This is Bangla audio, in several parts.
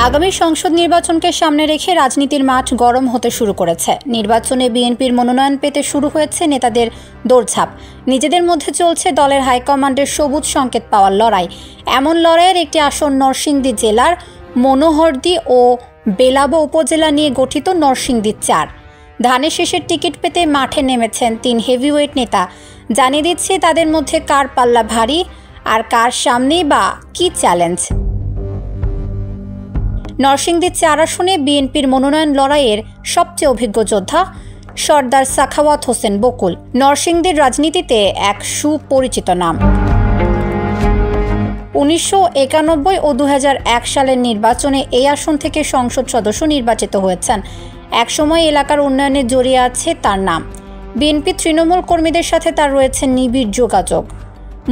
আগামী সংসদ নির্বাচনকে সামনে রেখে রাজনীতির মাঠ গরম হতে শুরু করেছে। নির্বাচনে বিএনপির মনোনয়ন পেতে শুরু হয়েছে নেতাদের দৌড়ঝাঁপ। নিজেদের মধ্যে চলছে দলের হাইকমান্ডের সবুজ সংকেত পাওয়ার লড়াই। এমন লড়াইয়ের একটি আসন নরসিংদী জেলার মনোহরদী ও বেলাবো উপজেলা নিয়ে গঠিত নরসিংদী ৪। ধানের শেষের টিকিট পেতে মাঠে নেমেছেন ৩ হেভিওয়েট নেতা। জানিয়ে দিচ্ছে তাদের মধ্যে কার পাল্লা ভারী আর কার সামনেই বা কি চ্যালেঞ্জ। নরসিংদী ৪ আসনে বিএনপির মনোনয়ন লড়াইয়ের সবচেয়ে অভিজ্ঞ যোদ্ধা সর্দার সাখাওয়াত হোসেন বকুল। নরসিংদীর রাজনীতিতে এক সুপরিচিত নাম। ১৯৯১ ও ২০০১ সালের নির্বাচনে এই আসন থেকে সংসদ সদস্য নির্বাচিত হয়েছেন। একসময় এলাকার উন্নয়নে জড়িয়ে আছে তার নাম। বিএনপি তৃণমূল কর্মীদের সাথে তার রয়েছে নিবিড় যোগাযোগ।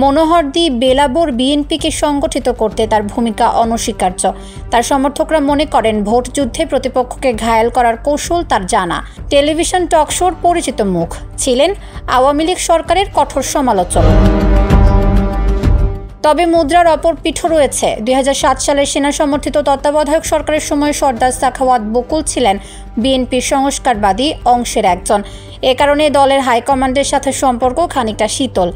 মনোহরদী বেলাবোর বিএনপিকে সংগঠিত করতে তার ভূমিকা অনস্বীকার্য। তার সমর্থকরা মনে করেন ভোট যুদ্ধে প্রতিপক্ষকে ঘায়েল করার কৌশল তার জানা। টেলিভিশন টকশোর পরিচিত মুখ, ছিলেন আওয়ামী লীগ সরকারের কঠোর সমালোচক। তবে মুদ্রার অপর পিঠও রয়েছে। ২০০৭ সালের সেনা সমর্থিত তত্ত্বাবধায়ক সরকারের সময় সর্দার সাখাওয়াত বকুল ছিলেন বিএনপির সংস্কারবাদী অংশের একজন। এ কারণে দলের হাইকমান্ডের সাথে সম্পর্ক খানিকটা শীতল।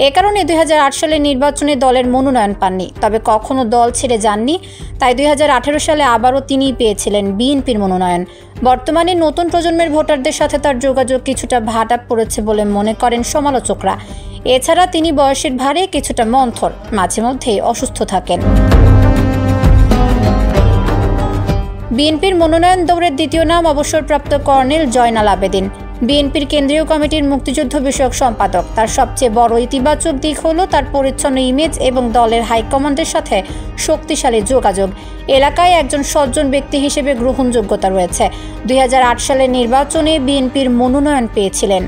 এ কারণে ২০০৮ সালের নির্বাচনে দলের মনোনয়ন পাননি, তবে কখনো দল ছেড়ে যাননি। তাই ২০১৮ সালে আবারও তিনিই পেয়েছিলেন বিএনপির মনোনয়ন। বর্তমানে নতুন প্রজন্মের ভোটারদের সাথে তার যোগাযোগ কিছুটা ভাটা পড়েছে বলে মনে করেন সমালোচকরা। এছাড়া তিনি বয়সের ভারে কিছুটা মন্থর, মাঝে মধ্যেই অসুস্থ থাকেন। বিএনপির মনোনয়ন দৌড়ের দ্বিতীয় নাম অবসরপ্রাপ্ত কর্নেল জয়নাল আবেদিন। বিএনপির কেন্দ্রীয় কমিটির মুক্তিযুদ্ধ বিষয়ক সম্পাদক। তার সবচেয়ে বড় ইতিবাচক দিক হলো তার পরিচ্ছন্ন ইমেজ এবং দলের হাইকমান্ডের সাথে শক্তিশালী যোগাযোগ। এলাকায় একজন সজ্জন ব্যক্তি হিসেবে গ্রহণযোগ্যতা রয়েছে। ২০০৮ সালের নির্বাচনে বিএনপির মনোনয়ন পেয়েছিলেন।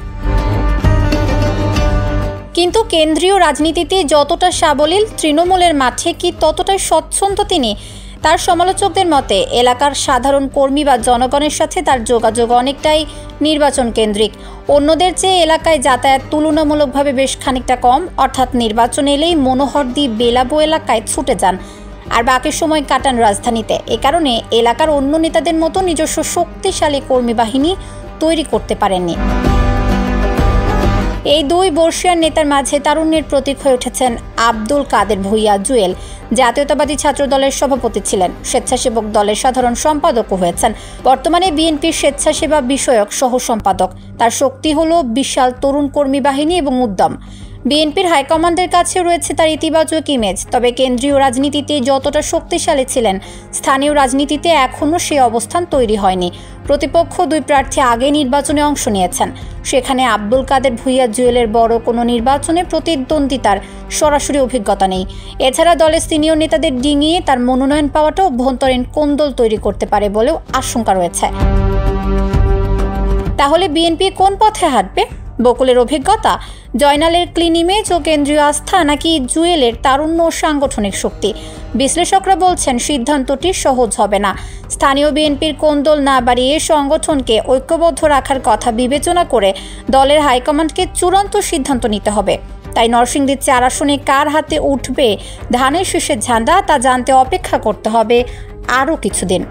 কিন্তু কেন্দ্রীয় রাজনীতিতে যতটা সাবলীল, তৃণমূলের মাঠে কি ততটাই স্বচ্ছন্দ তিনি? তার সমালোচকদের মতে এলাকার সাধারণ কর্মী বা জনগণের সাথে তার যোগাযোগ অনেকটাই নির্বাচন কেন্দ্রিক। অন্যদের চেয়ে এলাকায় যাতায়াত তুলনামূলকভাবে বেশ খানিকটা কম, অর্থাৎ নির্বাচন এলেই মনোহরদী বেলাবো এলাকায় ছুটে যান আর বাকি সময় কাটান রাজধানীতে। এ কারণে এলাকার অন্য নেতাদের মতো নিজস্ব শক্তিশালী কর্মী বাহিনী তৈরি করতে পারেননি। এই ২ বর্ষীয়ান নেতার মাঝে তারুণ্যের প্রতীক হয়ে উঠেছেন আব্দুল কাদের ভূঁইয়া জুয়েল। জাতীয়তাবাদী ছাত্র দলের সভাপতি ছিলেন, স্বেচ্ছাসেবক দলের সাধারণ সম্পাদকও হয়েছেন। বর্তমানে বিএনপির স্বেচ্ছাসেবা বিষয়ক সহ সম্পাদক। তার শক্তি হলো বিশাল তরুণ কর্মী বাহিনী এবং উদ্যম। বিএনপির হাইকমান্ডের কাছে রয়েছে তার ইতিবাচক ইমেজ। তবে কেন্দ্রীয় রাজনীতিতে যতটা শক্তিশালী ছিলেন, স্থানীয় রাজনীতিতে এখনও সে অবস্থান তৈরি হয়নি। প্রতিপক্ষ ২ প্রার্থী আগে নির্বাচনে অংশ নিয়েছেন। সেখানে আব্দুল কাদের ভূঁইয়া জুয়েলের বড় কোনো নির্বাচনে প্রতিদ্বন্দ্বিতার সরাসরি অভিজ্ঞতা নেই। এছাড়া দলের সিনিয়র নেতাদের ডিঙিয়ে তার মনোনয়ন পাওয়াটা অভ্যন্তরীণ কোন্দল তৈরি করতে পারে বলেও আশঙ্কা রয়েছে। তাহলে বিএনপি কোন পথে হাঁটবে? বকুলের অভিজ্ঞতা, জয়নালের ক্লিন ইমেজ ও কেন্দ্রীয় আস্থা, নাকি জুয়েলের তারুণ্য ও সাংগঠনিক শক্তি? বিশ্লেষকরা বলছেন সিদ্ধান্তটি সহজ হবে না। স্থানীয় বিএনপির কোন্দল না বাড়িয়ে সংগঠনকে ঐক্যবদ্ধ রাখার কথা বিবেচনা করে দলের হাইকমান্ডকে চূড়ান্ত সিদ্ধান্ত নিতে হবে। তাই নরসিংদী ৪ আসনে কার হাতে উঠবে ধানের শীষের ঝান্ডা তা জানতে অপেক্ষা করতে হবে আরও কিছুদিন।